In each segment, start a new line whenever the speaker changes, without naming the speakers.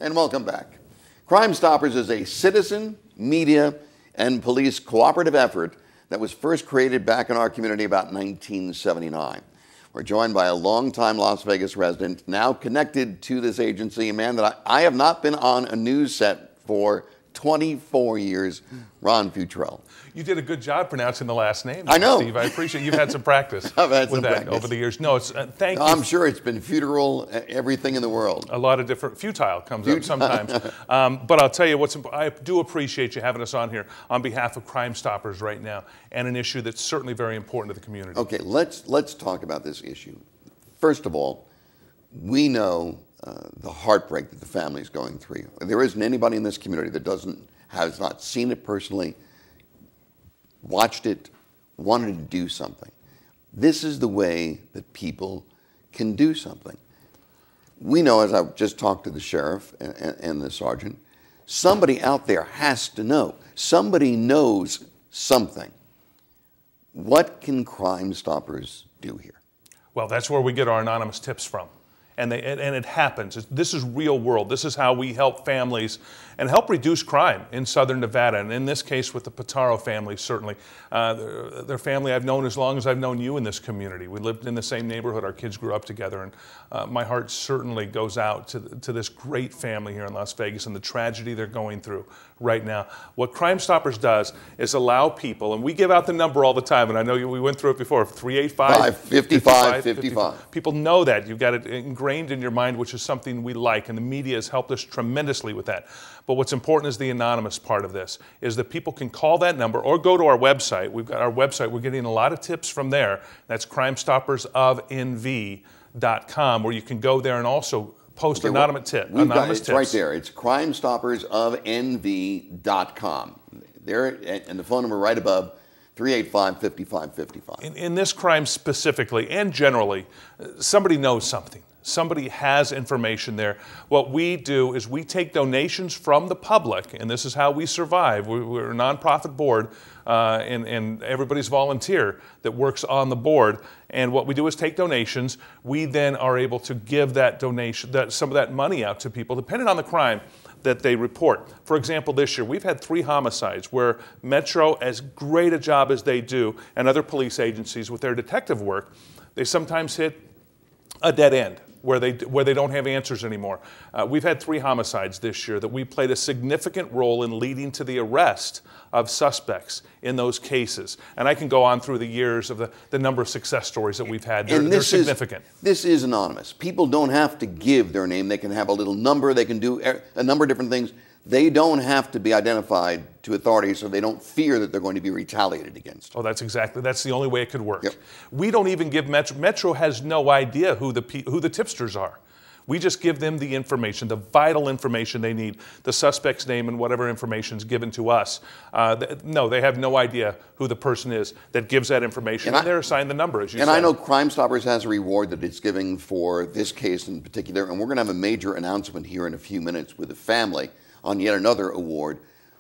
And welcome back. Crime Stoppers is a citizen, media, and police cooperative effort that was first created back in our community about 1979. We're joined by a longtime Las Vegas resident, now connected to this agency, a man that I have not been on a news set for 24 years, Ron Futrell.
You did a good job pronouncing the last name.
I know.
Steve, I appreciate you've had some practice
I've had
with
some
that
practice
over the years. No, it's thank you.
I'm sure it's been futile, everything in the world.
A lot of different, futile comes up sometimes. But I'll tell you, I do appreciate you having us on here on behalf of Crime Stoppers right now, and an issue that's certainly very important to the community.
Okay, let's talk about this issue. First of all, we know the heartbreak that the family is going through. There isn't anybody in this community that has not seen it personally, watched it, wanted to do something. This is the way that people can do something. We know, as I just talked to the sheriff and the sergeant, somebody out there has to know. Somebody knows something. What can Crime Stoppers do here?
Well, that's where we get our anonymous tips from. And it happens. This is real world. This is how we help families and help reduce crime in southern Nevada. And in this case with the Portaro family, certainly. Their family I've known as long as I've known you in this community. We lived in the same neighborhood. Our kids grew up together. And my heart certainly goes out to this great family here in Las Vegas and the tragedy they're going through right now. What Crime Stoppers does is allow people, and we give out the number all the time, and I know we went through it before, 385-55-55. People know that. You've got it ingrained in your mind, which is something we like, and the media has helped us tremendously with that. But what's important is the anonymous part of this, is that people can call that number or go to our website. We've got our website. We're getting a lot of tips from there. That's crimestoppersofnv.com, where you can go there and also post anonymous tips.
It's right there. It's crimestoppersofnv.com. There, and the phone number right above, 385-5555.
In this crime specifically and generally, somebody knows something. Somebody has information there. What we do is we take donations from the public, and this is how we survive. We're a nonprofit board, and everybody's volunteer that works on the board. And what we do is take donations. We then are able to give that donation, some of that money out to people, depending on the crime that they report. For example, this year, we've had 3 homicides where Metro, as great a job as they do, and other police agencies with their detective work, they sometimes hit a dead end where they don't have answers anymore. We've had 3 homicides this year that we played a significant role in leading to the arrest of suspects in those cases. And I can go on through the years of the number of success stories that we've had. They're significant.
This is anonymous. People don't have to give their name. They can have a little number. They can do a number of different things. They don't have to be identified to authorities, so they don't fear that they're going to be retaliated against.
Oh, that's the only way it could work.
Yep.
We don't even give Metro has no idea who the tipsters are. We just give them the information, the vital information they need, the suspect's name and whatever information is given to us. No, they have no idea who the person is that gives that information, and they're assigned the number, as you said.
And I know Crime Stoppers has a reward that it's giving for this case in particular, and we're going to have a major announcement here in a few minutes with the family on yet another award.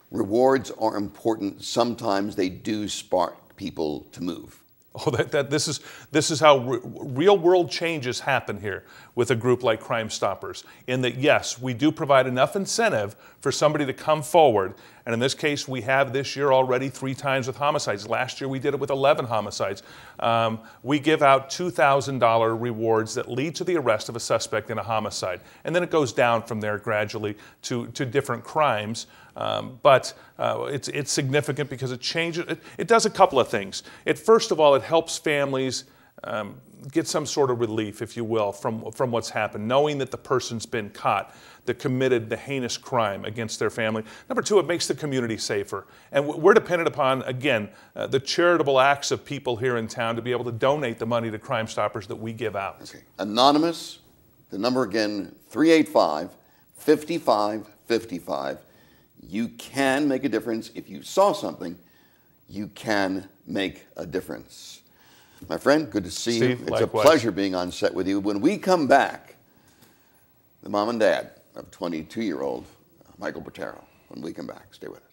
Rewards are important. Sometimes they do spark people to move.
Oh, this is how real world changes happen here with a group like Crime Stoppers. In that, yes, we do provide enough incentive for somebody to come forward. And in this case, we have this year already 3 times with homicides. Last year, we did it with 11 homicides. We give out $2,000 rewards that lead to the arrest of a suspect in a homicide. And then it goes down from there gradually to different crimes. But it's significant because it changes. It does a couple of things. First of all, it helps families get some sort of relief, if you will, from what's happened, knowing that the person's been caught, that committed the heinous crime against their family. Number 2, it makes the community safer. And we're dependent upon, again, the charitable acts of people here in town to be able to donate the money to Crime Stoppers that we give out.
Okay. Anonymous, the number again, 385-5555. You can make a difference. If you saw something, you can make a difference. My friend, good to see you. It's
likewise.
A pleasure being on set with you. When we come back, the mom and dad of 22-year-old Michael Portaro, when we come back, stay with us.